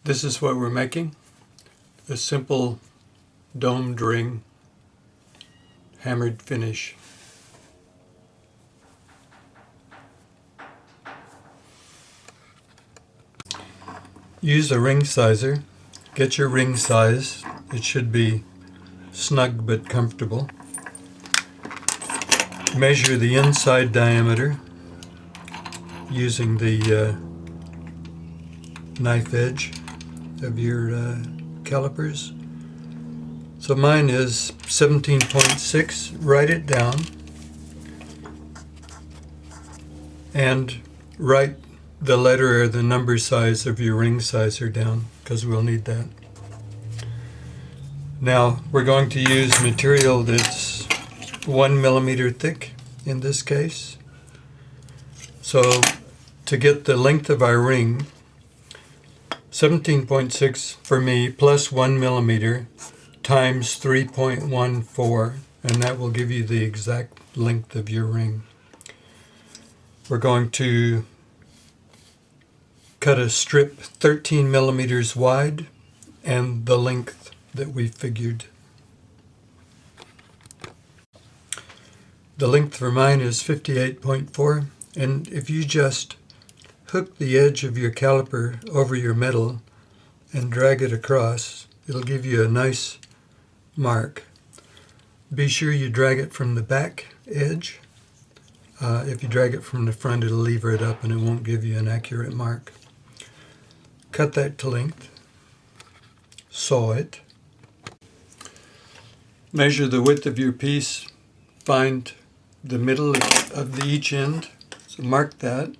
This is what we're making, a simple domed ring, hammered finish. Use a ring sizer. Get your ring size. It should be snug but comfortable. Measure the inside diameter using the knife edge of your calipers. So mine is 17.6. Write it down and write the letter or the number size of your ring sizer down, because we'll need that. Now we're going to use material that's 1 millimeter thick in this case. So to get the length of our ring, 17.6 for me plus 1 millimeter times 3.14, and that will give you the exact length of your ring. We're going to cut a strip 13 millimeters wide and the length that we figured. The length for mine is 58.4, and if you just hook the edge of your caliper over your metal and drag it across, it'll give you a nice mark. Be sure you drag it from the back edge. If you drag it from the front, it'll lever it up and it won't give you an accurate mark. Cut that to length. Saw it. Measure the width of your piece. Find the middle of each end. So mark that.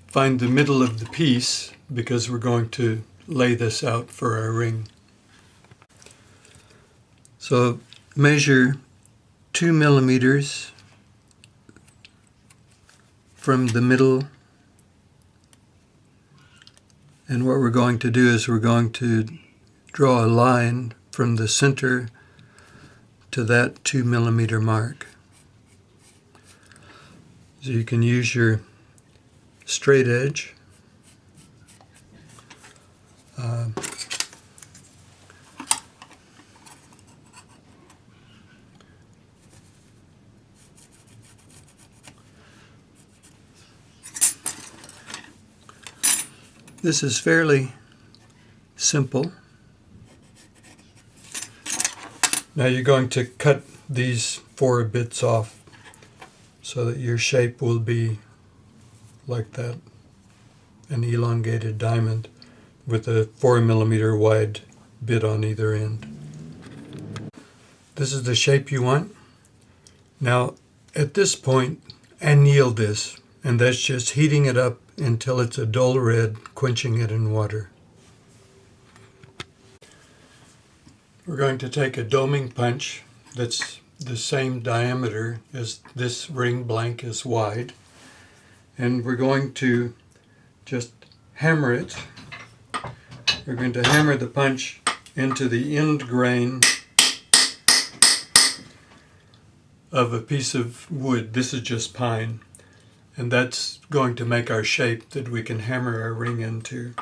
Find the middle of the piece, because we're going to lay this out for our ring. So measure 2 millimeters from the middle, and what we're going to do is we're going to draw a line from the center to that 2 millimeter mark. So you can use your straight edge. This is fairly simple. Now you're going to cut these 4 bits off so that your shape will be like that, an elongated diamond with a 4 millimeter wide bit on either end. This is the shape you want. Now at this point, anneal this, and that's just heating it up until it's a dull red, quenching it in water. We're going to take a doming punch that's the same diameter as this ring blank is wide, and we're going to just hammer it. We're going to hammer the punch into the end grain of a piece of wood. This is just pine, and that's going to make our shape that we can hammer our ring into.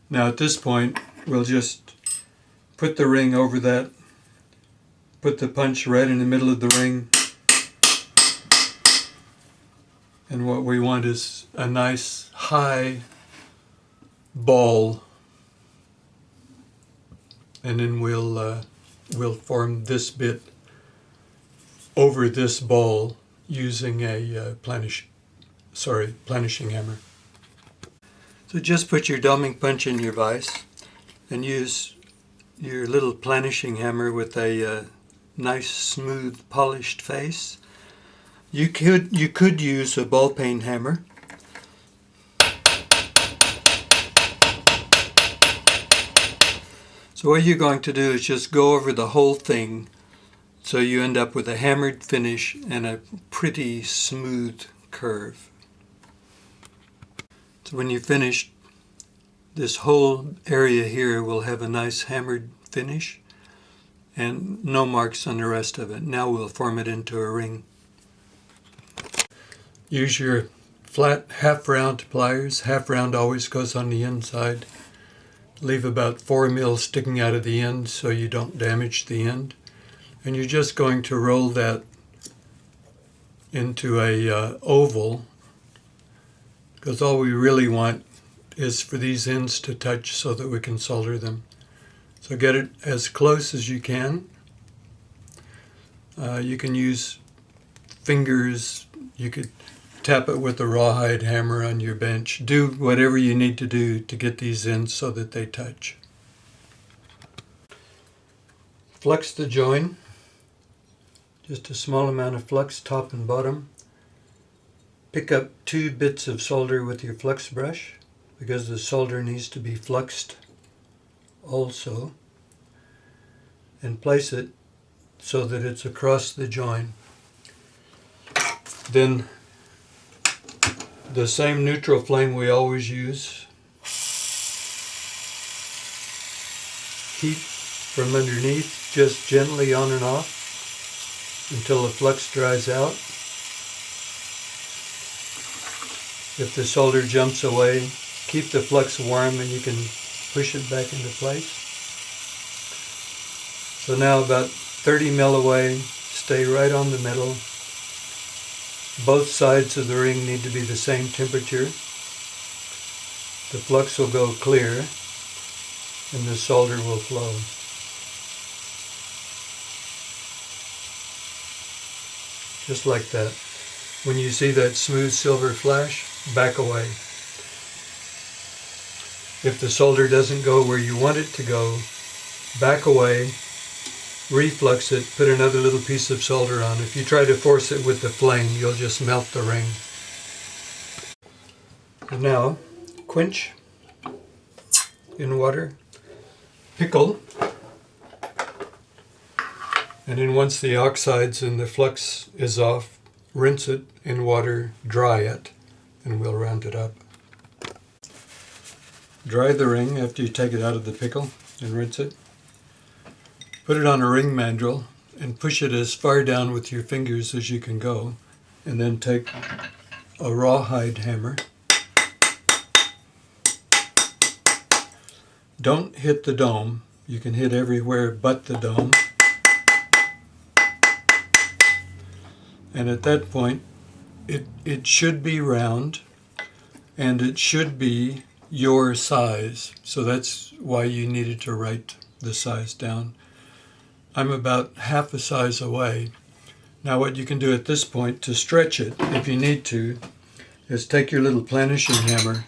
Now at this point, we'll just put the ring over that, put the punch right in the middle of the ring, and what we want is a nice high ball, and then we'll form this bit over this ball using a planishing hammer. So just put your doming punch in your vise and use your little planishing hammer with a nice, smooth, polished face. You could use a ball peen hammer. So what you're going to do is just go over the whole thing so you end up with a hammered finish and a pretty smooth curve. So when you're finished, this whole area here will have a nice hammered finish and no marks on the rest of it. Now we'll form it into a ring. use your flat half-round pliers. Half-round always goes on the inside. Leave about 4 mil sticking out of the end so you don't damage the end. And you're just going to roll that into a oval, because all we really want is for these ends to touch so that we can solder them. So get it as close as you can. You can use fingers, you could tap it with a rawhide hammer on your bench. Do whatever you need to do to get these ends so that they touch. Flux the join. Just a small amount of flux, top and bottom. Pick up 2 bits of solder with your flux brush, because the solder needs to be fluxed also, and place it so that it's across the join. Then the same neutral flame we always use. Heat from underneath, just gently on and off until the flux dries out. If the solder jumps away, keep the flux warm and you can push it back into place. So now about 30 mil away, stay right on the middle. Both sides of the ring need to be the same temperature. The flux will go clear and the solder will flow. Just like that. When you see that smooth silver flash, back away. If the solder doesn't go where you want it to go, back away, reflux it, put another little piece of solder on. If you try to force it with the flame, you'll just melt the ring. And now, quench in water, pickle, and then once the oxides and the flux is off, rinse it in water, dry it, and we'll round it up. Dry the ring after you take it out of the pickle and rinse it. Put it on a ring mandrel and push it as far down with your fingers as you can go, and then take a rawhide hammer. Don't hit the dome. You can hit everywhere but the dome. And at that point, it should be round, and it should be your size. So that's why you needed to write the size down. I'm about half a size away. Now what you can do at this point to stretch it, if you need to, is take your little planishing hammer,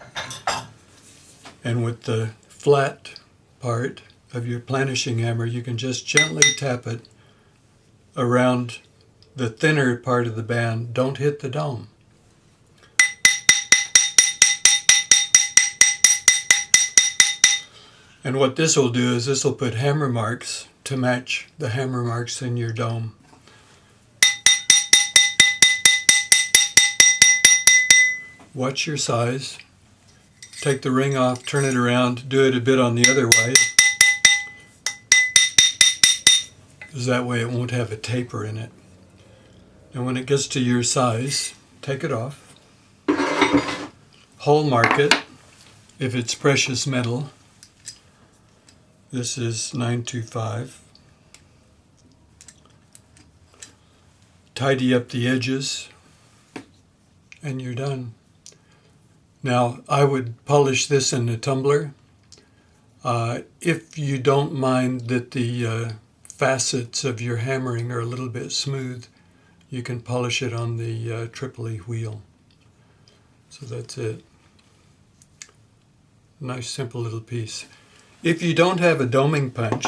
and with the flat part of your planishing hammer, you can just gently tap it around the thinner part of the band. Don't hit the dome. And what this will do is this will put hammer marks to match the hammer marks in your dome. Watch your size. Take the ring off, turn it around, do it a bit on the other way, because that way it won't have a taper in it. And when it gets to your size, take it off. Hole mark it if it's precious metal. This is 925. Tidy up the edges, and you're done. Now, I would polish this in a tumbler. If you don't mind that the facets of your hammering are a little bit smooth, you can polish it on the Tripoli wheel. So that's it. Nice simple little piece. If you don't have a doming punch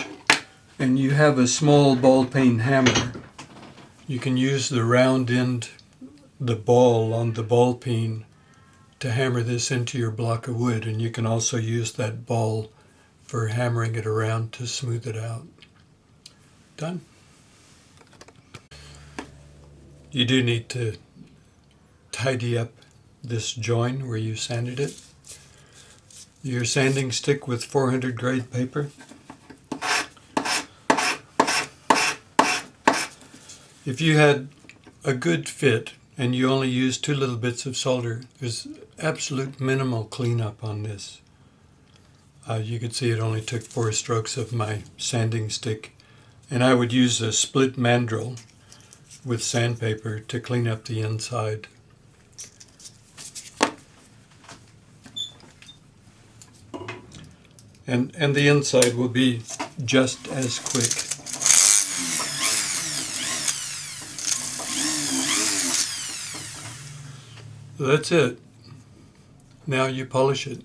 and you have a small ball peen hammer, you can use the round end, the ball on the ball peen, to hammer this into your block of wood, and you can also use that ball for hammering it around to smooth it out. Done. You do need to tidy up this join where you sanded it. Your sanding stick with 400 grade paper. If you had a good fit and you only use 2 little bits of solder, there's absolute minimal cleanup on this. You could see it only took 4 strokes of my sanding stick, and I would use a split mandrel with sandpaper to clean up the inside. And the inside will be just as quick. That's it. Now you polish it.